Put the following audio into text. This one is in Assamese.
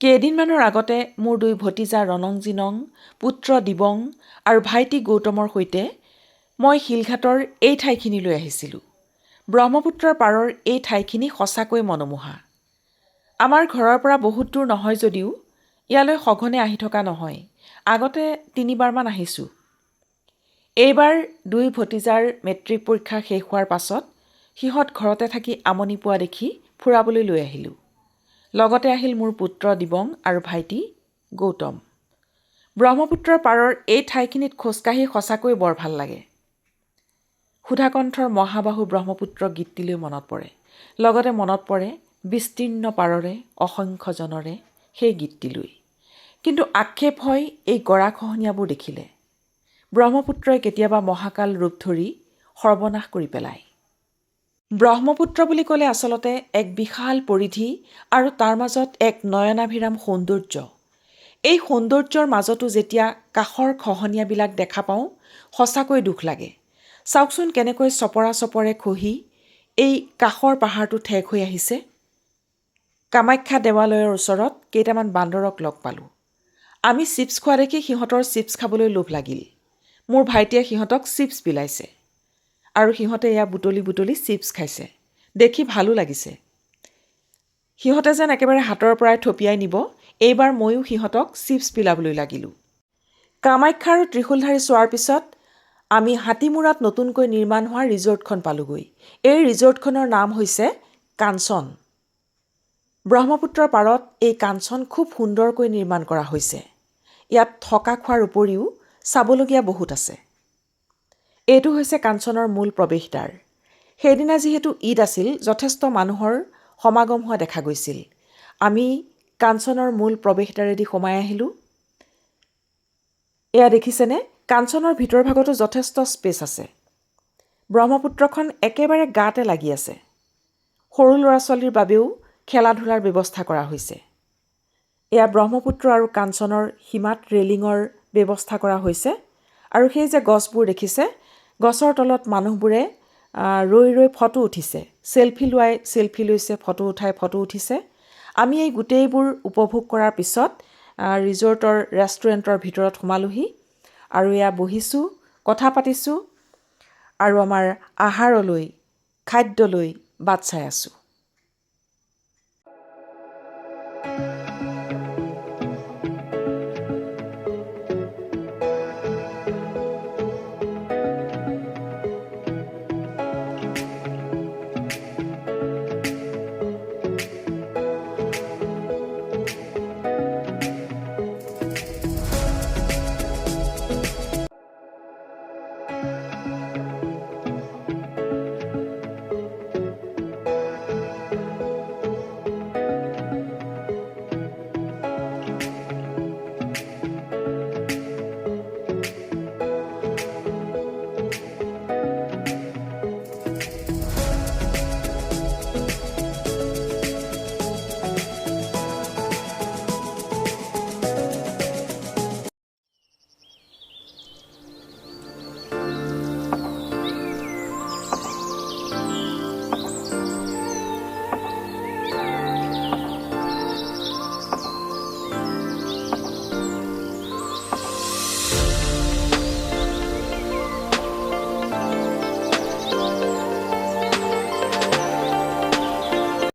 কেইদিনমানৰ আগতে মোৰ 2 ভতিজা ৰণং-জিনং, পুত্ৰ দিবং আৰু ভাইটি গৌতমৰ সৈতে মই শিলঘাটৰ এই ঠাইখিনিলৈ আহিছিলোঁ। ব্ৰহ্মপুত্ৰৰ পাৰৰ এই ঠাইখিনি সঁচাকৈ মনোমোহা। আমাৰ ঘৰৰ পৰা বহুত দূৰ নহয় যদিও ইয়ালৈ সঘনে আহি থকা নহয়। আগতে 3বাৰমান আহিছোঁ। এইবাৰ 2 ভতিজাৰ মেট্ৰিক পৰীক্ষা শেষ হোৱাৰ পাছত সিহঁত ঘৰতে থাকি আমনি পোৱা দেখি ফুৰাবলৈ লৈ আহিলোঁ। লগতে আহিল মোৰ পুত্ৰ দিবং আৰু ভাইটি গৌতম। ব্ৰহ্মপুত্ৰৰ পাৰৰ এই ঠাইখিনিত খোজকাঢ়ি সঁচাকৈ বৰ ভাল লাগে। সুধাকণ্ঠৰ মহাবাহু ব্ৰহ্মপুত্ৰ গীতটিলৈ মনত পৰে। লগতে মনত পৰে বিস্তীৰ্ণ পাৰৰে অসংখ্য জনৰে সেই গীতটিলৈ। কিন্তু আক্ষেপ হয় এই গৰাখহনীয়াবোৰ দেখিলে। ব্ৰহ্মপুত্ৰই কেতিয়াবা মহাকাল ৰূপ ধৰি সৰ্বনাশ কৰি পেলায়। ব্ৰহ্মপুত্ৰ বুলি ক'লে আচলতে এক বিশাল পৰিধি আৰু তাৰ মাজত এক নয়নাভিৰাম সৌন্দৰ্য। এই সৌন্দৰ্যৰ মাজতো যেতিয়া কাষৰ খহনীয়াবিলাক দেখা পাওঁ সঁচাকৈ দুখ লাগে। চাওকচোন কেনেকৈ চপৰা চপৰে খহি এই কাষৰ পাহাৰটো ঠেক হৈ আহিছে। কামাখ্যা দেৱালয়ৰ ওচৰত কেইটামান বান্দৰক লগ পালোঁ। আমি চিপছ খোৱা দেখি সিহঁতৰ চিপছ খাবলৈ লোভ লাগিল। মোৰ ভাইটিয়ে সিহঁতক চিপছ বিলাইছে আৰু সিহঁতে এয়া বুটলি বুটলি চিপছ খাইছে। দেখি ভালো লাগিছে। সিহঁতে যেন একেবাৰে হাতৰ পৰাই থপিয়াই নিব, এইবাৰ ময়ো সিহঁতক চিপছ বিলাবলৈ লাগিলোঁ। কামাখ্যা আৰু ত্ৰিশূলধাৰী চোৱাৰ পিছত আমি হাতীমূৰাত নতুনকৈ নিৰ্মাণ হোৱা ৰিজৰ্টখন পালোগৈ। এই ৰিজৰ্টখনৰ নাম হৈছে কাঞ্চন। ব্ৰহ্মপুত্ৰৰ পাৰত এই কাঞ্চন খুব সুন্দৰকৈ নিৰ্মাণ কৰা হৈছে। ইয়াত থকা খোৱাৰ উপৰিও চাবলগীয়া বহুত আছে। এইটো হৈছে কাঞ্চনৰ মূল প্ৰৱেশদ্বাৰ। সেইদিনা যিহেতু ঈদ আছিল, যথেষ্ট মানুহৰ সমাগম হোৱা দেখা গৈছিল। আমি কাঞ্চনৰ মূল প্ৰৱেশদ্বাৰেদি সোমাই আহিলোঁ। এয়া দেখিছেনে, কাঞ্চনৰ ভিতৰ ভাগতো যথেষ্ট স্পেচ আছে। ব্ৰহ্মপুত্ৰখন একেবাৰে গাতে লাগি আছে। সৰু ল'ৰা ছোৱালীৰ বাবেও খেলা ধূলাৰ ব্যৱস্থা কৰা হৈছে। এয়া ব্ৰহ্মপুত্ৰ আৰু কাঞ্চনৰ সীমাত ৰেলিঙৰ ব্যৱস্থা কৰা হৈছে। আৰু সেই যে গছবোৰ দেখিছে, গছৰ তলত মানুহবোৰে ৰৈ ৰৈ ফটো উঠিছে। চেলফি লৈছে, ফটো উঠিছে। আমি এই গোটেইবোৰ উপভোগ কৰাৰ পিছত ৰিজৰ্টৰ ৰেষ্টুৰেণ্টৰ ভিতৰত সোমালোহি আৰু এয়া বহিছোঁ, কথা পাতিছোঁ আৰু আমাৰ আহাৰলৈ, খাদ্যলৈ বাট চাই আছোঁ।